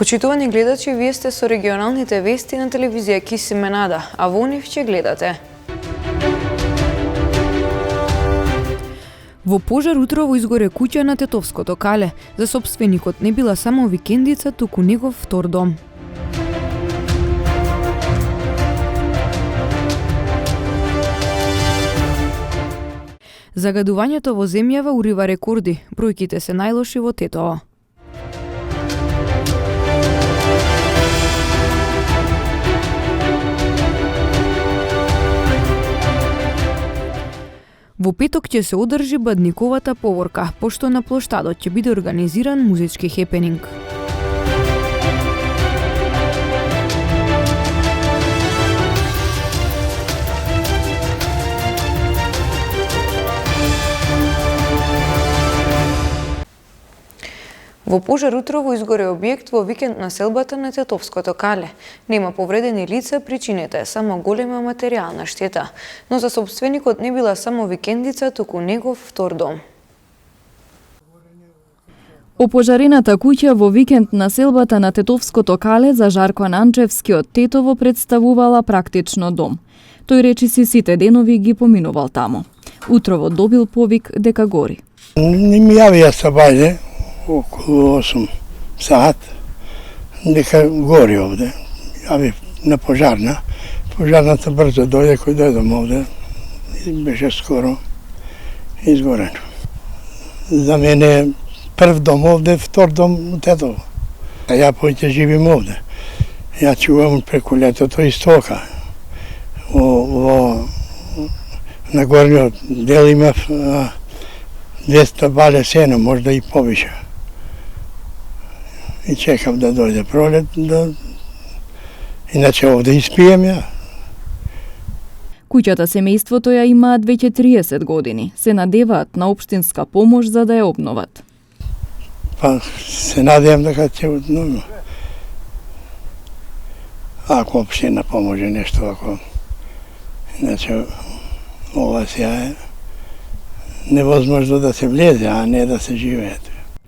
Почитувани гледачи, вие сте со регионалните вести на телевизија Кисименада, а во нив ќе гледате. Во пожар утрово изгоре куќа на Тетовското кале. За сопственикот не била само викендица, туку негов втор дом. Загадувањето во земјава урива рекорди. Бројките се најлоши во Тетово. Во петок ќе се одржи Бадниковата поворка, пошто на плоштадот ќе биде организиран музички хепенинг. Во пожар утрово изгоре објект во викенд населбата на Тетовското кале. Нема повредени лица, причината е само голема материјална штета. Но за сопственикот не била само викендица, туку негов втор дом. Опожарената куќа во викенд населбата на Тетовското кале за Жарко Нанчевски од Тетово представувала практично дом. Тој речиси сите денови ги поминувал таму. Утрово добил повик дека гори. Не ми јавија сабајде, околу 8 саат, дека гори овде. Јави на пожарна. Пожарната брзо дојде, кој дојдам овде. Беше скоро изгорено. За мене прв дом овде, втор дом у Тетово. А ја поќе живим овде. Ја чувам преку летото и стока. На горниот дел имав 200 бале сено, можда и повише. И чекав да дојде пролет, иначе овде испием ја. Куќата семејството ја имаат веќе 30 години. Се надеваат на општинска помош за да ја обноват. Па се надевам дека ќе обновам. Ако општина поможе нешто, ако... Иначе ова сега е невозможно да се влезе, а не да се живее.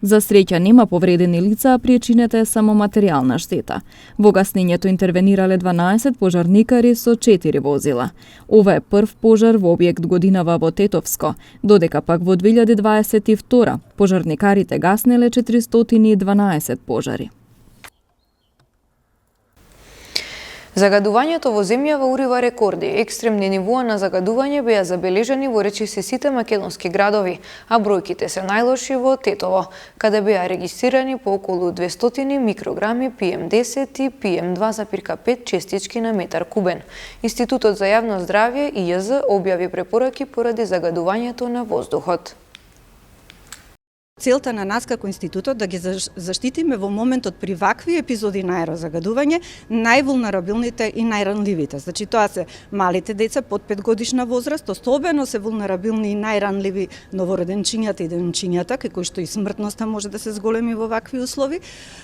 За среќа нема повредени лица, а причината е само материјална штета. Во гаснењето интервенирале 12 пожарникари со 4 возила. Ова е прв пожар во објект годинава во Тетовско, додека пак во 2022 пожарникарите гаснеле 412 пожари. Загадувањето во земјава урива рекорди. Екстремни нивоа на загадување беа забележани во речиси сите македонски градови, а бројките се најлоши во Тетово, каде беа регистрирани по околу 200 микрограми PM10 и PM2,5 честички на метар кубен. Институтот за јавно здравје ИЈЗ објави препораки поради загадувањето на воздухот. Целта на нас како институтот да ги заштитиме во моментот при вакви епизоди на аерозагадување највулнерабилните и најранливите. Значи тоа се малите деца под 5 годишна возраст, особено се вулнерабилни и најранливи новороденчињата и денчињата, кај кои што и смртноста може да се зголеми во вакви услови,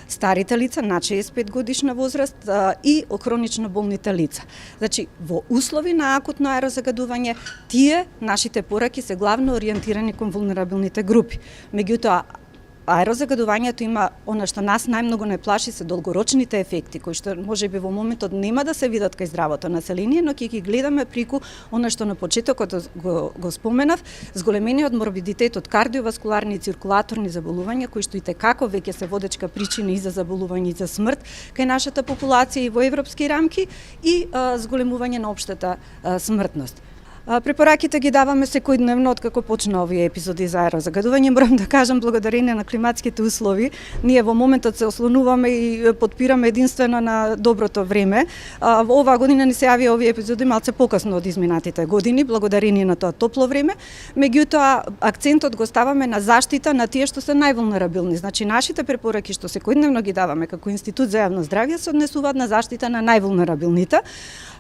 старите лица над 65 годишна возраст и хронично болните лица. Значи во услови на акутно аерозагадување тие нашите пораки се главно ориентирани кон вулнерабилните групи. Меѓутоа, аерозагадувањето има она што нас најмногу не плаши се долгорочните ефекти, кои што можеби во моментот нема да се видат кај здравото население, но ќе ги гледаме преку она што на почетокот го споменав, зголемениот морбидитет од кардиоваскуларни и циркулаторни заболувања, кои што и текако веќе се водечка причина и за заболување и за смрт кај нашата популација и во европски рамки и зголемување на општата смртност. Препораките ги даваме секојдневно откако почна овие епизоди за аерозагадување. Морам да кажам, благодарение на климатските услови, ние во моментот се ослонуваме и подпираме единствено на доброто време. Оваа година ни се јавија овие епизоди малце покасно од изминатите години, благодарение на тоа топло време. Меѓутоа, акцентот го ставаме на заштита на тие што се највулнерабилни. Значи, нашите препораки што секојдневно ги даваме како Институт за јавно здравје се однесуваат на заштита на највулнерабилните,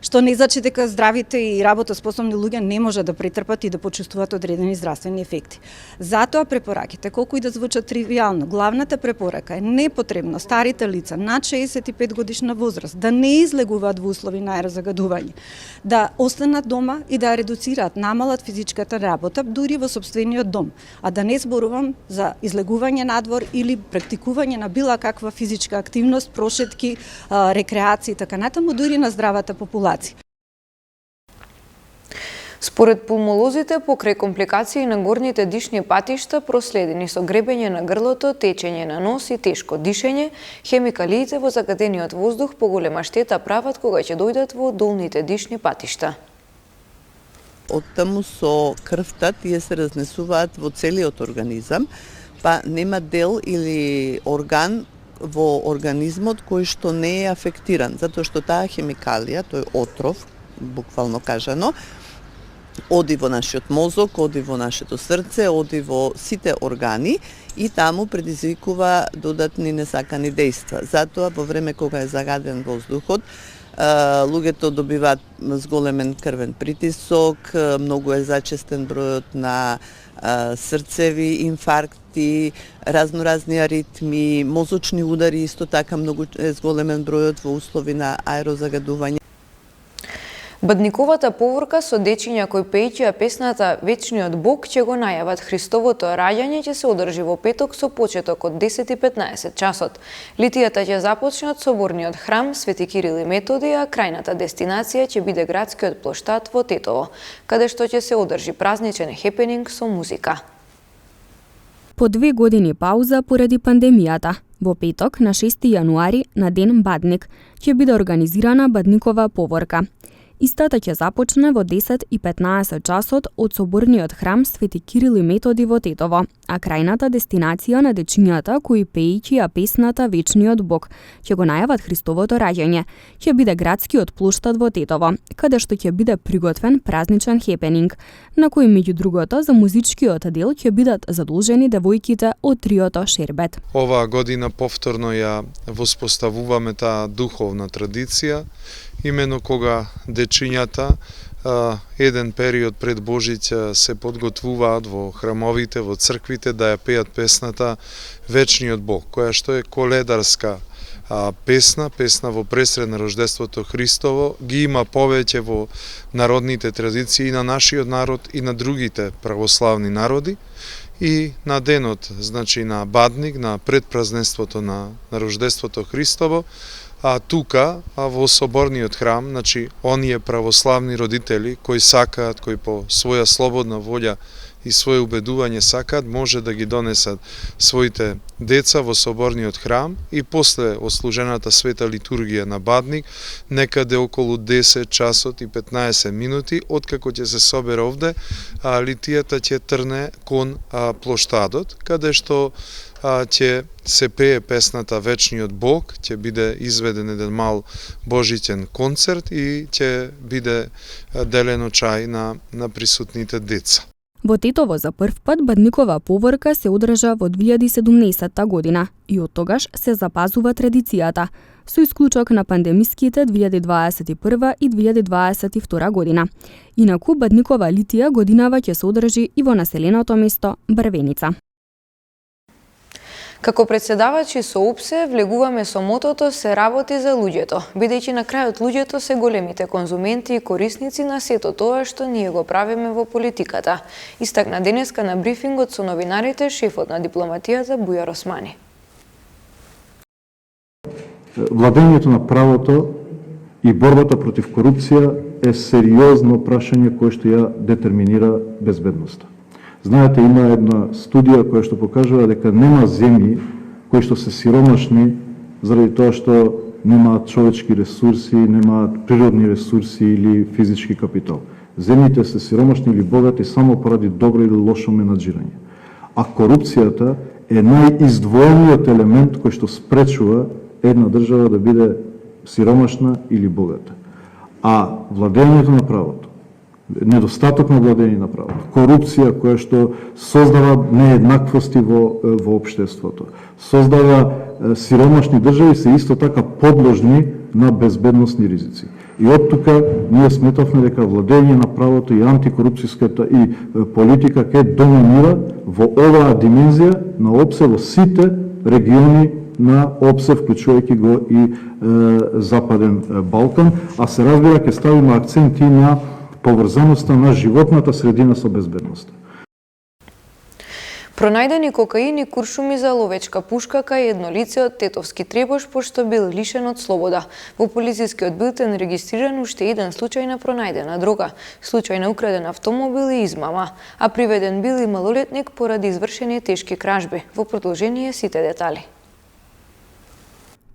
што не значи дека здравите и работоспособни луѓе луѓе не може да претрпат и да почувствуваат одредени здравствени ефекти. Затоа препораките, колку и да звучат тривијално, главната препорака е непотребно старите лица над 65 годишна возраст да не излегуваат во услови на аерозагадување, да останат дома и да редуцираат, намалат физичката работа дури во сопствениот дом, а да не зборувам за излегување надвор или практикување на била каква физичка активност, прошетки, рекреација и така натаму, дури на здравата популација. Според пулмолозите, покрај компликации на горните дишни патишта, проследени со гребење на грлото, течење на нос и тешко дишење, хемикалиите во загадениот воздух поголема штета прават кога ќе дојдат во долните дишни патишта. Оттаму со крвта тие се разнесуваат во целиот организам, па нема дел или орган во организмот кој што не е афектиран, затоа што таа хемикалија, тој отров, буквално кажано, оди во нашиот мозок, оди во нашето срце, оди во сите органи и таму предизвикува додатни несакани дејства. Затоа во време кога е загаден воздухот, луѓето добиваат зголемен крвен притисок, многу е зачестен бројот на срцеви инфаркти, разноразни аритми, мозочни удари, исто така многу е зголемен бројот во услови на аерозагадување. Бадниковата поворка со дечиња кои пеејќи песната Вечниот Бог ќе го најават Христовото раѓање ќе се одржи во петок со почеток од 10:15 часот. Литијата ќе започне од соборниот храм Свети Кирил и Методи, а крајната дестинација ќе биде градскиот плоштад во Тетово, каде што ќе се одржи празничен хепенинг со музика. По 2 години пауза поради пандемијата, во петок на 6 јануари на ден Бадник ќе биде организирана Бадникова поворка. Истата ќе започне во 10:15 часот од соборниот храм Свети Кирил и Методи во Тетово, а крајната дестинација на дечињата кои пеејќи песната Вечниот Бог ќе го најават Христовото раѓање, ќе биде градскиот плоштад во Тетово, каде што ќе биде приготвен празничен хепенинг, на кој меѓу другото за музичкиот дел ќе бидат задолжени девојките од триото Шербет. Оваа година повторно ја воспоставуваме таа духовна традиција, имено кога дечињата еден период пред Божиќ се подготвуваат во храмовите, во црквите да ја пеат песната Вечниот Бог, која што е коледарска песна во пресред на рождеството Христово, ги има повеќе во народните традиции и на нашиот народ и на другите православни народи. И на денот, значи на Бадник, на предпразненството на рождеството Христово, а тука, во соборниот храм, значи, оние православни родители кои сакаат, кои по своја слободна волја и своје убедување сакаат, може да ги донесат своите деца во соборниот храм и после ослужената света литургија на Бадник, некаде околу 10 часот и 15 минути, откако ќе се собере овде, литијата ќе трне кон плоштадот, каде што ќе се пее песната Вечниот Бог, ќе биде изведен еден мал божиќен концерт и ќе биде делено чај на присутните деца. Во Тетово за прв пат Бадникова поворка се одржа во 2017 година и од тогаш се запазува традицијата, со исклучок на пандемиските 2021 и 2022 година. Инаку Бадникова литија годинава ќе се одржи и во населеното место Брвеница. Како председавачи со УПСЕ влегуваме со мотото "Се работи за луѓето", бидејќи на крајот луѓето се големите конзументи и корисници на сето тоа што ние го правиме во политиката, истакна денеска на брифингот со новинарите шефот на дипломатијата Бујар Османи. Владењето на правото и борбата против корупција е сериозно прашање кое што ја детерминира безбедноста. Знаете, има една студија која што покажува дека нема земји кои што се сиромашни заради тоа што немаат човечки ресурси, немаат природни ресурси или физички капитал. Земјите се сиромашни или богати само поради добро или лошо менаџирање. А корупцијата е најиздвоениот елемент кој што спречува една држава да биде сиромашна или богата. А владењето на правото, недостаток на владење на правото, корупција која што создава нееднаквости во општеството, создава сиромашни држави се исто така подложни на безбедносни ризици. И од тука ние сметавме дека владење на правото и антикорупцијската и политика ќе доминира во оваа димензија на ОПСЕ во сите региони на ОПСЕ, вклучувајќи го и Западен Балкан, а се разбира ќе ставиме акценти на поврзаноста на животната средина со безбедноста. Пронајдени кокаин и куршуми за ловечка пушка кај едно лице од Тетовски Требош, пошто бил лишен од слобода. Во полицискиот билтен регистриран уште еден случај на пронајдена дрога, случај на украден автомобил и измама, а приведен бил и малолетник поради извршени тешки кражби. Во продолжение сите детали.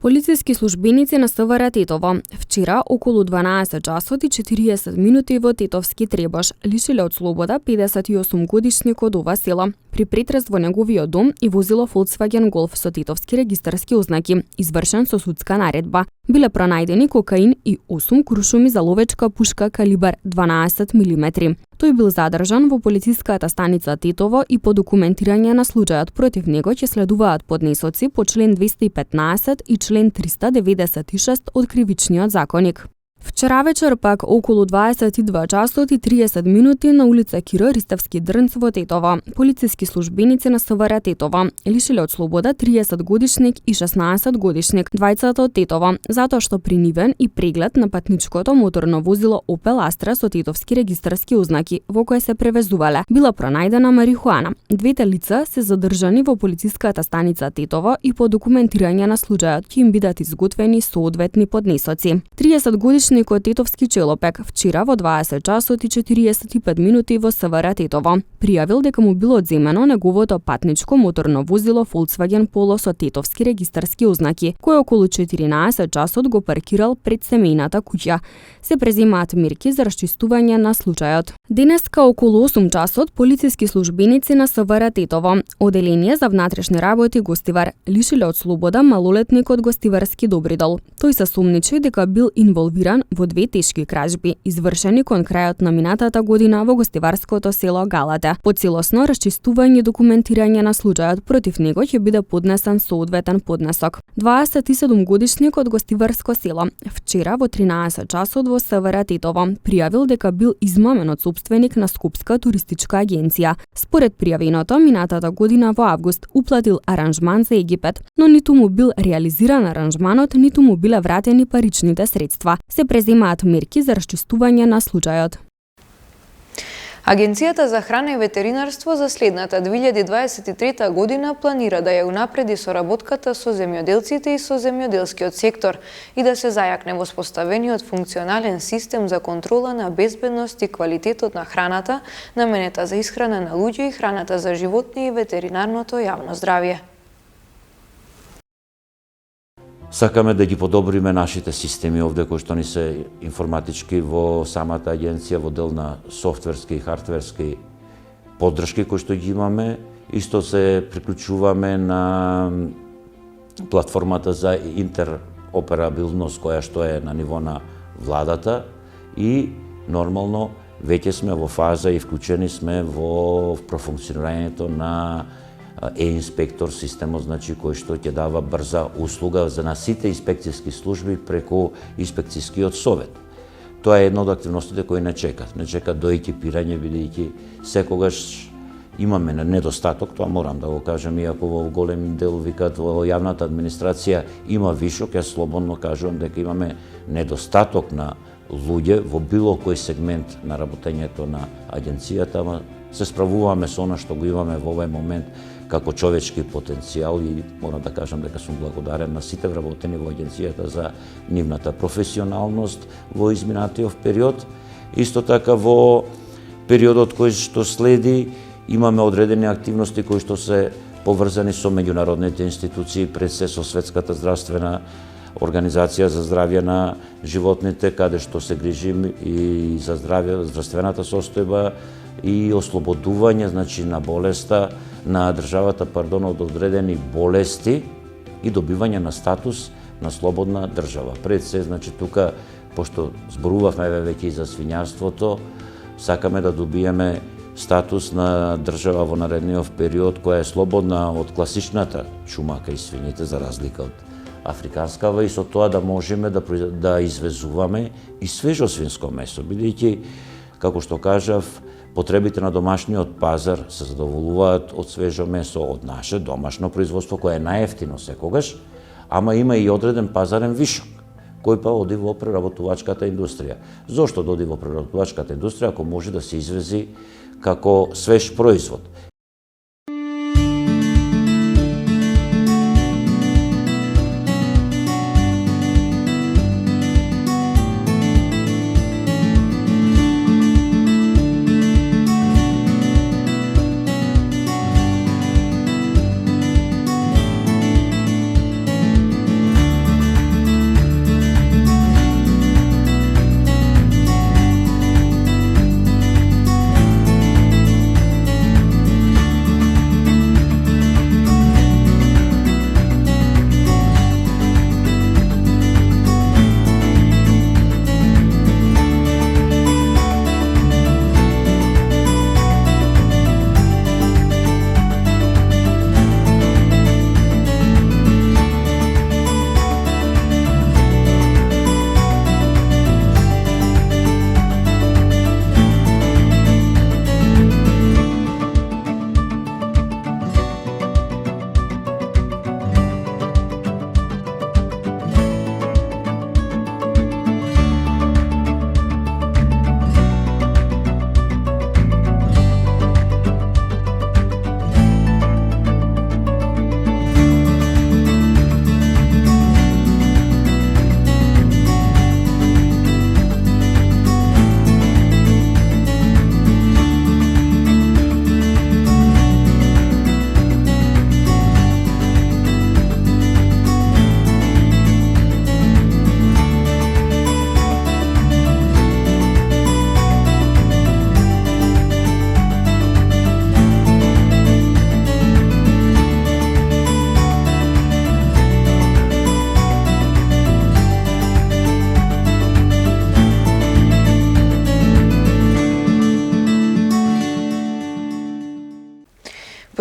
Полициски службеници на СВР Тетово вчера околу 12 часот и 40 минути во Тетовски Требош лишиле од слобода 58 годишник од ова село при претрес во неговиот дом и возило Volkswagen Golf со тетовски регистарски ознаки, извршен со судска наредба. Биле пронајдени кокаин и 8 куршуми за ловечка пушка калибар 12 мм. Тој бил задржан во полициската станица Тетово и по документирање на случајот против него ќе следуваат поднесоци по член 215 и член 396 од Кривичниот законник. Вчера вечер пак околу 22 часот и 30 минути на улица Киро Ристевски Дрнц во Тетово, полициски службеници на СВР Тетово лишиле од слобода 30 годишник и 16 годишник, двајцата од Тетово, затоа што при нивен и преглед на патничкото моторно возило Opel Astra со тетовски регистарски ознаки во кое се превезувале. Била пронајдена марихуана. Двете лица се задржани во полициската станица Тетово и по документирање на случајот ќе им бидат изготвени соодветни поднесоци. 30 годишник од Тетовски Челопек вчера во 20 часот и 45 минути во СВР Тетово пријавил дека му било одземено неговото патничко моторно возило Volkswagen Polo со тетовски регистарски ознаки, кој околу 14 часот го паркирал пред семејната куќа. Се преземаат мерки за расчистување на случајот. Денеска околу 8 часот полициски службеници на СВР Тетово, оделение за внатрешни работи Гостивар, лишиле од слобода малолетник од Гостиварски Добридол. Тој се сомничи дека бил инволвиран во две тешки кражби, извршени кон крајот на минатата година во гостиварското село Галата. По целосно расчистување и документирање на случајот против него ќе биде поднесен соодветен поднесок. 27 годишник од Гостиварско село вчера во 13 часот во СВР Тетово пријавил дека бил измамен од собственик на Скопска туристичка агенција. Според пријавеното, минатата година во август уплатил аранжман за Египет, но ниту му бил реализиран аранжманот, ниту му биле вратени паричните средства. Се преземаат мерки за расчистување на случајот. Агенцијата за храна и ветеринарство за следната 2023 година планира да ја унапреди соработката со земјоделците и со земјоделскиот сектор и да се зајакне воспоставениот функционален систем за контрола на безбедност и квалитетот на храната, наменета за исхрана на луѓе и храната за животни и ветеринарното јавно здравје. Сакаме да ги подобриме нашите системи овде кои што ни се информатички во самата агенција, во дел на софтверски и хардверски поддршки кои што ги имаме. Исто се приклучуваме на платформата за интероперабилност која што е на ниво на владата и нормално веќе сме во фаза и вклучени сме во профункционирањето на инспектор системот, значи кој што ќе дава брза услуга за на сите инспекцијски служби преку инспекцијскиот совет. Тоа е една од активностите кои не чекат. Не чекат до екипирање, бидејќи секогаш имаме недостаток, тоа морам да го кажам, иако во голем дел викат во јавната администрација има вишок, јас слободно кажувам дека имаме недостаток на луѓе во било кој сегмент на работењето на агенцијата, ама се справуваме со она што го имаме во овој момент како човечки потенцијал и морам да кажам дека сум благодарен на сите вработени во агенцијата за нивната професионалност во изминатиот период. Исто така во периодот кој што следи имаме одредени активности кои што се поврзани со меѓународните институции, пред се со Светската здравствена Организација за здравје на животните, каде што се грижим и за здравствената состојба и ослободување, значи на болеста, на државата, од одредени болести и добивање на статус на слободна држава. Пред се, значи тука, пошто зборувавме веќе и за свињарството, сакаме да добиеме статус на држава во наредниот период која е слободна од класичната чума кај свињите, за разлика од африканскава и со тоа да можеме да извезуваме и свежо свинско месо, бидејќи, како што кажав, потребите на домашниот пазар се задоволуваат од свежо месо, од наше домашно производство, кое е најевтино секогаш, ама има и одреден пазарен вишок, кој па оди во преработувачката индустрија. Зошто да оди во преработувачката индустрија ако може да се извези како свеж производ?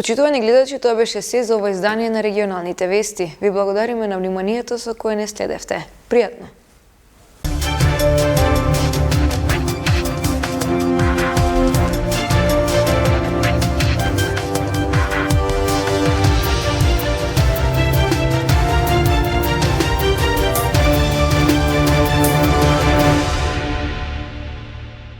Почитувани гледачи, тоа беше се за ова издание на регионалните вести. Ви благодариме на вниманието со кое не следевте. Пријатно!